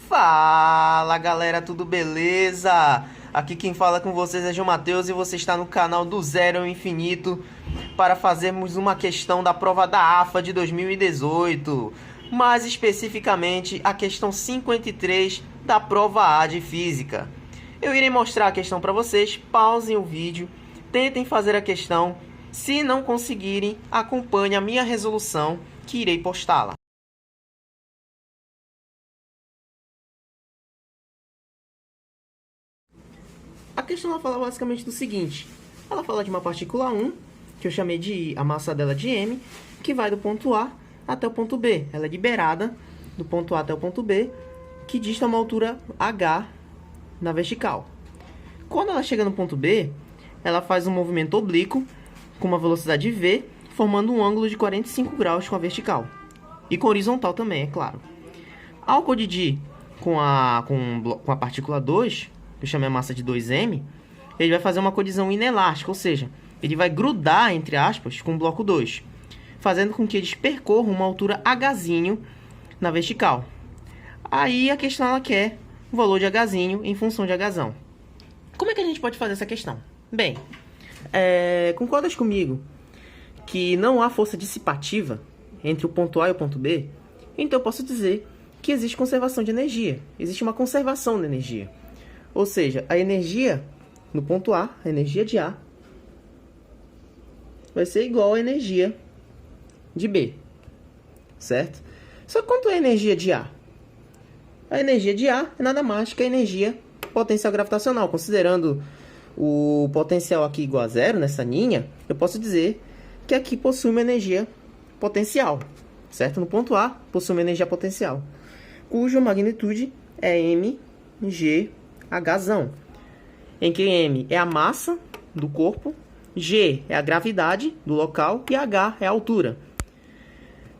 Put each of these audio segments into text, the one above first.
Fala galera, tudo beleza? Aqui quem fala com vocês é João Matheus e você está no canal do Zero ao Infinito para fazermos uma questão da prova da AFA de 2018, mais especificamente a questão 53 da prova A de Física. Eu irei mostrar a questão para vocês, pausem o vídeo, tentem fazer a questão, se não conseguirem, acompanhe a minha resolução que irei postá-la. A questão ela fala basicamente do seguinte: ela fala de uma partícula 1, que eu chamei de a massa dela de m, que vai do ponto A até o ponto B. Ela é liberada do ponto A até o ponto B, que dista uma altura h na vertical. Quando ela chega no ponto B, ela faz um movimento oblíquo com uma velocidade v, formando um ângulo de 45 graus com a vertical. E com horizontal também, é claro. Ao colidir com a partícula 2, que eu chamei a massa de 2m, ele vai fazer uma colisão inelástica, ou seja, ele vai grudar, entre aspas, com o bloco 2, fazendo com que eles percorram uma altura hzinho na vertical. Aí a questão ela quer o valor de hzinho em função de hzão. Como é que a gente pode fazer essa questão? Bem, concordas comigo que não há força dissipativa entre o ponto A e o ponto B? Então eu posso dizer que existe conservação de energia, existe uma conservação da energia. Ou seja, a energia no ponto A, a energia de A, vai ser igual à energia de B, certo? Só que quanto é a energia de A? A energia de A é nada mais que a energia potencial gravitacional. Considerando o potencial aqui igual a zero, nessa linha, eu posso dizer que aqui possui uma energia potencial, certo? No ponto A, possui uma energia potencial, cuja magnitude é mg Hzão, em que m é a massa do corpo, g é a gravidade do local e h é a altura,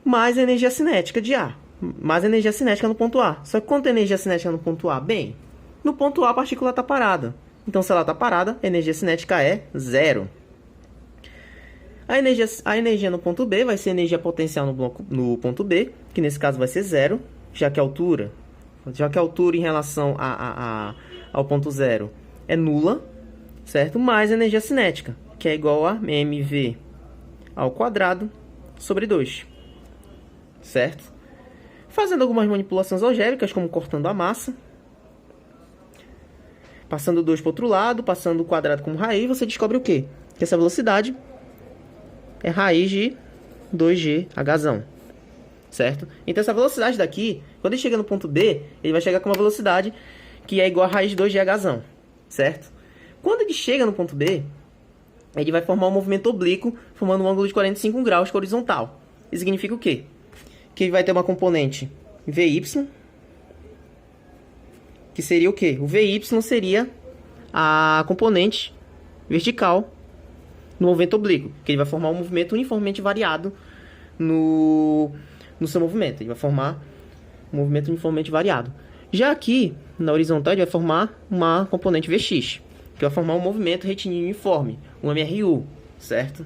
mais a energia cinética de A, mais a energia cinética no ponto A. Só que quanto é a energia cinética no ponto A? Bem, no ponto A a partícula está parada, então se ela está parada, a energia cinética é zero. A energia no ponto B vai ser energia potencial no ponto B, que nesse caso vai ser zero, já que a altura em relação ao ponto zero é nula, certo? Mais a energia cinética, que é igual a mv ao quadrado sobre 2, certo? Fazendo algumas manipulações algébricas, como cortando a massa, passando 2 para o outro lado, passando o quadrado como raiz, você descobre o quê? Que essa velocidade é raiz de 2g hzão, certo? Então essa velocidade daqui, quando ele chega no ponto B, ele vai chegar com uma velocidade que é igual a raiz de 2g hzão, certo? Quando ele chega no ponto B, ele vai formar um movimento oblíquo, formando um ângulo de 45 graus com a horizontal. Isso significa o quê? Que ele vai ter uma componente Vy, que seria o quê? O Vy seria a componente vertical no movimento oblíquo, que ele vai formar um movimento uniformemente variado no seu movimento. Ele vai formar um movimento uniformemente variado. Já aqui, na horizontal, ele vai formar uma componente Vx, que vai formar um movimento retilíneo uniforme, um MRU, certo?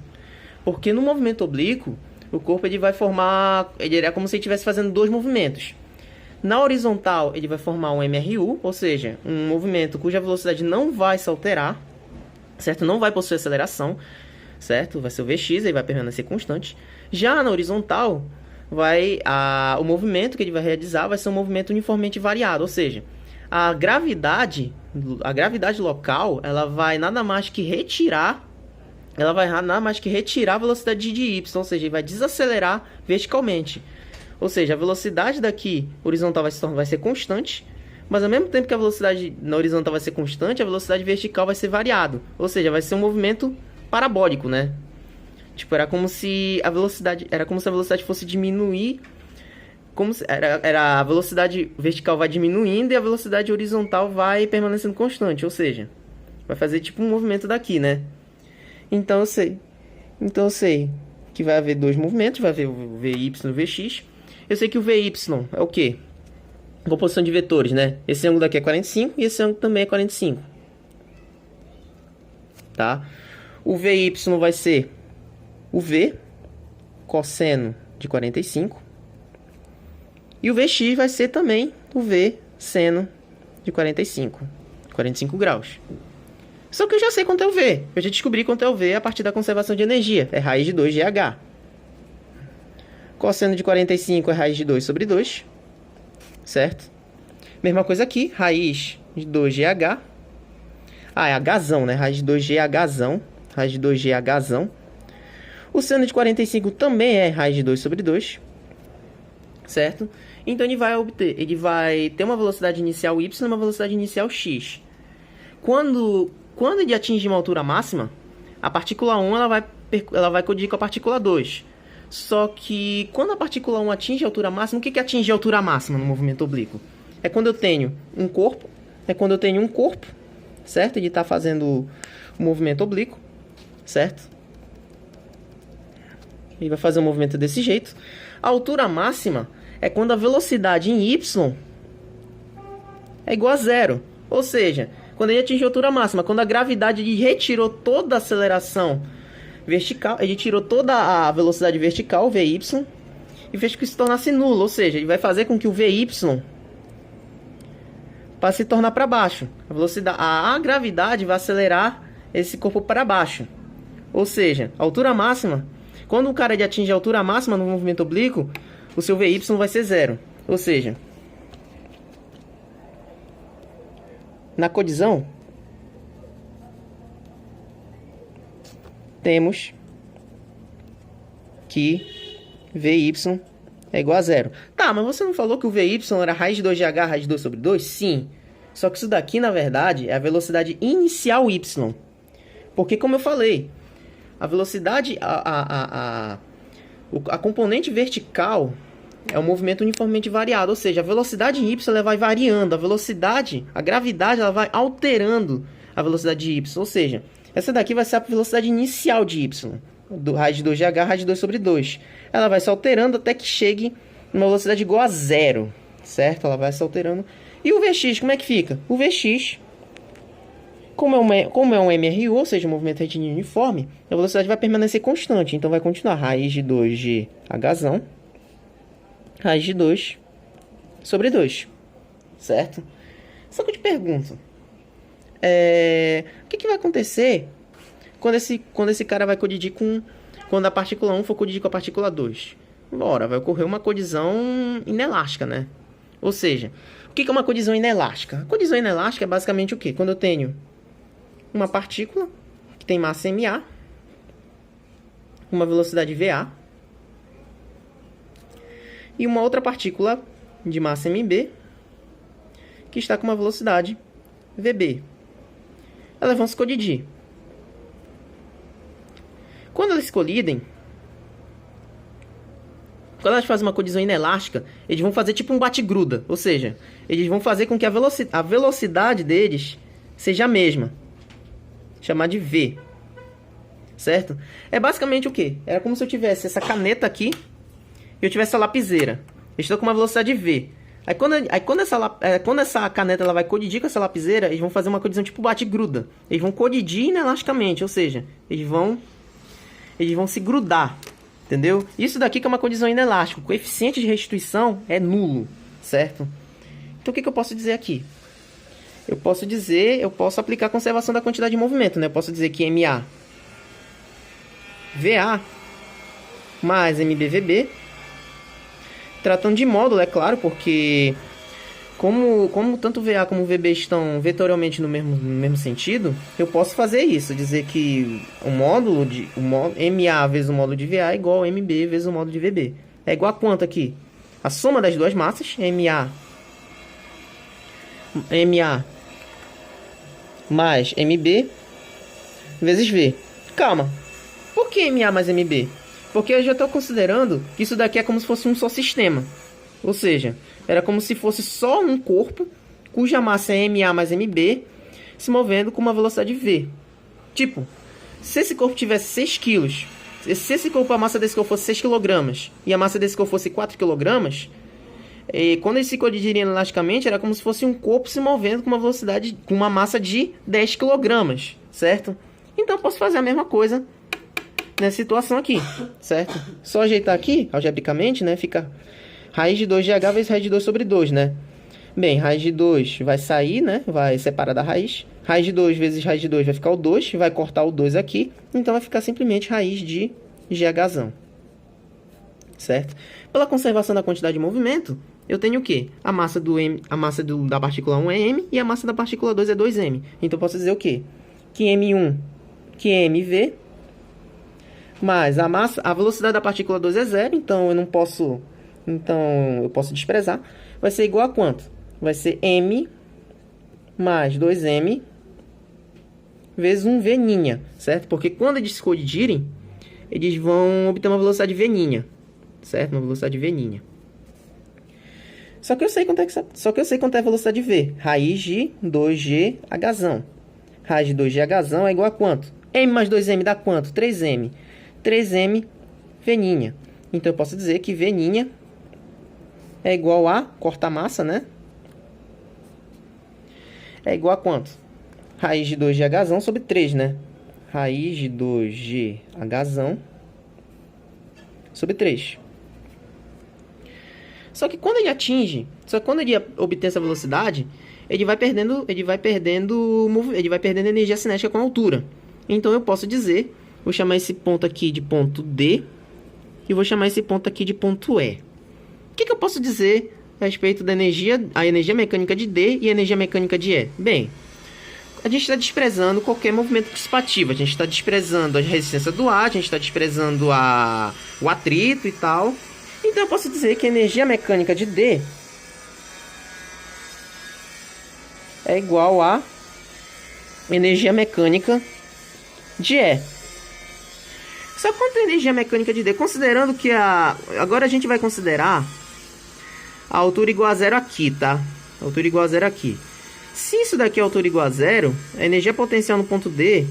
Porque no movimento oblíquo, o corpo ele vai formar, ele é como se ele estivesse fazendo dois movimentos. Na horizontal, ele vai formar um MRU, ou seja, um movimento cuja velocidade não vai se alterar, certo? Não vai possuir aceleração, certo? Vai ser o Vx, ele vai permanecer constante. Já na horizontal, o movimento que ele vai realizar vai ser um movimento uniformemente variado, ou seja, a gravidade local, ela vai nada mais que retirar a velocidade de y, ou seja, ele vai desacelerar verticalmente. Ou seja, a velocidade daqui horizontal vai ser constante, mas ao mesmo tempo que a velocidade na horizontal vai ser constante, a velocidade vertical vai ser variada. Ou seja, vai ser um movimento parabólico, né? Tipo, era como se a velocidade fosse diminuir, a velocidade vertical vai diminuindo e a velocidade horizontal vai permanecendo constante, ou seja, vai fazer tipo um movimento daqui, né? Então eu sei que vai haver dois movimentos, vai haver o Vy e o Vx. Eu sei que o Vy é o quê? Composição de vetores, né? Esse ângulo daqui é 45 e esse ângulo também é 45. Tá? O Vy vai ser o V cosseno de 45. E o Vx vai ser também o V seno de 45 graus. Só que eu já sei quanto é o V. Eu já descobri quanto é o V a partir da conservação de energia. É raiz de 2GH. Cosseno de 45 é raiz de 2 sobre 2. Certo? Mesma coisa aqui. Raiz de 2GH. Ah, é Hzão, né? Raiz de 2GHzão. Raiz de 2GHzão. O seno de 45 também é raiz de 2 sobre 2. Certo? Então ele vai ter uma velocidade inicial y e uma velocidade inicial x. Quando ele atingir uma altura máxima, a partícula 1 ela vai colidir com a partícula 2. Só que quando a partícula 1 atinge a altura máxima, o que atinge a altura máxima no movimento oblíquo? É quando eu tenho um corpo, certo? Ele está fazendo o movimento oblíquo, certo? Ele vai fazer um movimento desse jeito. A altura máxima é quando a velocidade em y é igual a zero. Ou seja, quando ele atinge a altura máxima, quando a gravidade retirou toda a aceleração vertical, ele tirou toda a velocidade vertical, Vy, e fez com que isso se tornasse nulo. Ou seja, ele vai fazer com que o Vy passe a se tornar para baixo. A gravidade vai acelerar esse corpo para baixo. Ou seja, a altura máxima, quando o cara atinge a altura máxima no movimento oblíquo, o seu Vy vai ser zero. Ou seja, na colisão, temos que Vy é igual a zero. Tá, mas você não falou que o Vy era raiz de 2GH, raiz de 2 sobre 2? Sim. Só que isso daqui, na verdade, é a velocidade inicial y. Porque, como eu falei, a velocidade, a componente vertical é um movimento uniformemente variado. Ou seja, a velocidade em y ela vai variando. A gravidade, ela vai alterando a velocidade de y. Ou seja, essa daqui vai ser a velocidade inicial de y. Do raiz de 2GH, raiz de 2 sobre 2. Ela vai se alterando até que chegue numa velocidade igual a zero. Certo? Ela vai se alterando. E o Vx, como é que fica? O Vx, como é um MRU, ou seja, um movimento retilíneo uniforme, a velocidade vai permanecer constante. Então vai continuar raiz de 2GHzão, raiz de 2 sobre 2. Certo? Só que eu te pergunto, o que vai acontecer quando esse cara vai colidir quando a partícula 1 for colidir com a partícula 2? Ora, vai ocorrer uma colisão inelástica, né? Ou seja, o que é uma colisão inelástica? A colisão inelástica é basicamente o quê? Quando eu tenho uma partícula que tem massa ma, uma velocidade va, e uma outra partícula de massa mb que está com uma velocidade vb. Elas vão se colidir. Quando elas se colidem, quando elas fazem uma colisão inelástica, eles vão fazer tipo um bate-gruda. Ou seja, eles vão fazer com que a velocidade deles seja a mesma. Chamar de V. Certo? É basicamente o quê? Era como se eu tivesse essa caneta aqui e eu tivesse a lapiseira. Eu estou com uma velocidade V. Aí quando essa caneta ela vai colidir com essa lapiseira, eles vão fazer uma colisão tipo bate-gruda. Eles vão colidir inelasticamente. Ou seja, eles vão se grudar. Entendeu? Isso daqui que é uma colisão inelástica. O coeficiente de restituição é nulo, certo? Então o que eu posso dizer aqui? Eu posso aplicar a conservação da quantidade de movimento, né? Eu posso dizer que MA VA mais MBVB, tratando de módulo, é claro, porque como tanto VA como VB estão vetorialmente no mesmo sentido, eu posso fazer isso, dizer que o módulo MA vezes o módulo de VA é igual a MB vezes o módulo de VB. É igual a quanto aqui? A soma das duas massas, MA mais MB vezes V. Calma, por que MA mais MB? Porque eu já estou considerando que isso daqui é como se fosse um só sistema. Ou seja, era como se fosse só um corpo cuja massa é MA mais MB se movendo com uma velocidade V. Tipo, se esse corpo tivesse 6 kg, se esse corpo, a massa desse corpo fosse 6 kg e a massa desse corpo fosse 4 kg, quando eles se colidiriam elasticamente, era como se fosse um corpo se movendo com uma velocidade, com uma massa de 10 kg, certo? Então eu posso fazer a mesma coisa nessa situação aqui, certo? Só ajeitar aqui, algebricamente, né? Fica raiz de 2GH vezes raiz de 2 sobre 2, né? Bem, raiz de 2 vai sair, né? Vai separar da raiz. Raiz de 2 vezes raiz de 2 vai ficar o 2. Vai cortar o 2 aqui. Então, vai ficar simplesmente raiz de GH. Certo? Pela conservação da quantidade de movimento, eu tenho o quê? A massa da partícula 1 é m e a massa da partícula 2 é 2m. Então, eu posso dizer o quê? Que m1, que é mv, mais a velocidade da partícula 2 é 0, então eu posso desprezar. Vai ser igual a quanto? Vai ser m mais 2m vezes 1v', certo? Porque quando eles se colidirem, eles vão obter uma velocidade v', certo? Uma velocidade v'. Só que eu sei quanto é a velocidade v. Raiz de 2gh. Raiz de 2gh é igual a quanto? M mais 2m dá quanto? 3m. 3m v'. Então, eu posso dizer que v' é igual a... Cortar massa, né? É igual a quanto? Raiz de 2gh sobre 3, né? Raiz de 2gh sobre 3. Só que quando ele obter essa velocidade, ele vai perdendo energia cinética com a altura. Então eu posso dizer, vou chamar esse ponto aqui de ponto D e vou chamar esse ponto aqui de ponto E. O que eu posso dizer a respeito da energia mecânica de D e a energia mecânica de E? Bem, a gente está desprezando qualquer movimento dissipativo. A gente está desprezando a resistência do ar, a gente está desprezando o atrito e tal. Então eu posso dizer que a energia mecânica de D é igual a energia mecânica de E. Só quanto a energia mecânica de D, considerando que agora a gente vai considerar a altura igual a zero aqui, tá? A altura igual a zero aqui. Se isso daqui é a altura igual a zero, a energia potencial no ponto D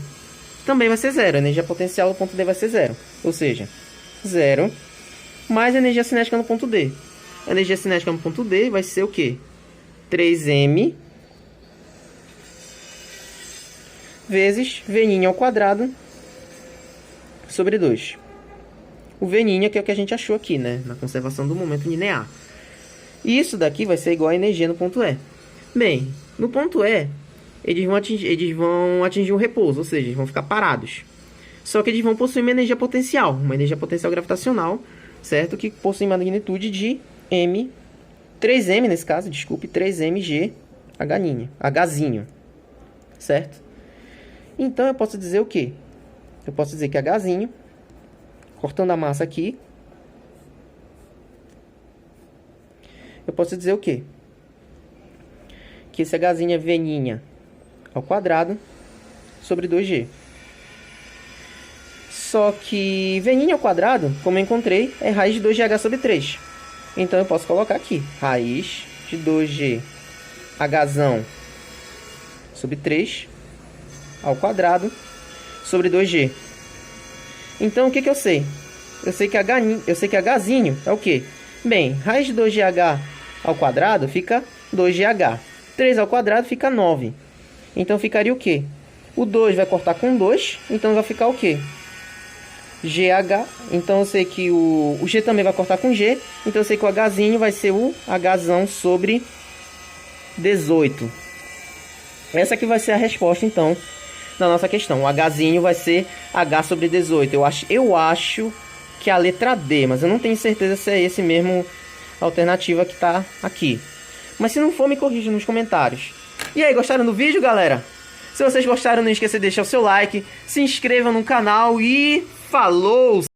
também vai ser zero. A energia potencial no ponto D vai ser zero. Ou seja, zero mais a energia cinética no ponto D. A energia cinética no ponto D vai ser o quê? 3m vezes v' ao quadrado sobre 2. O v' que é o que a gente achou aqui, né? Na conservação do momento linear. E isso daqui vai ser igual a energia no ponto E. Bem, no ponto E, eles vão atingir um repouso, ou seja, eles vão ficar parados. Só que eles vão possuir uma energia potencial gravitacional, certo? Que possui magnitude de 3m nesse caso, desculpe, 3mg Hzinho, certo? Então eu posso dizer o quê? Eu posso dizer que Hzinho, cortando a massa aqui, eu posso dizer o quê? Que esse Hzinho é v' ao quadrado sobre 2g. Só que v' ao quadrado, como eu encontrei, é raiz de 2gh sobre 3. Então eu posso colocar aqui, raiz de 2gh sobre 3 ao quadrado sobre 2g. Então o que eu sei? Eu sei que Hzinho é o quê? Bem, raiz de 2gh ao quadrado fica 2gh. 3 ao quadrado fica 9. Então ficaria o quê? O 2 vai cortar com 2, então vai ficar o quê? GH. Então eu sei que o G também vai cortar com G, então eu sei que o Hzinho vai ser o Hzão sobre 18. Essa aqui vai ser a resposta, então, da nossa questão. O Hzinho vai ser H sobre 18. Eu acho que é a letra D, mas eu não tenho certeza se é esse mesmo alternativa que está aqui. Mas se não for, me corrija nos comentários. E aí, gostaram do vídeo, galera? Se vocês gostaram, não esqueça de deixar o seu like, se inscreva no canal e falou!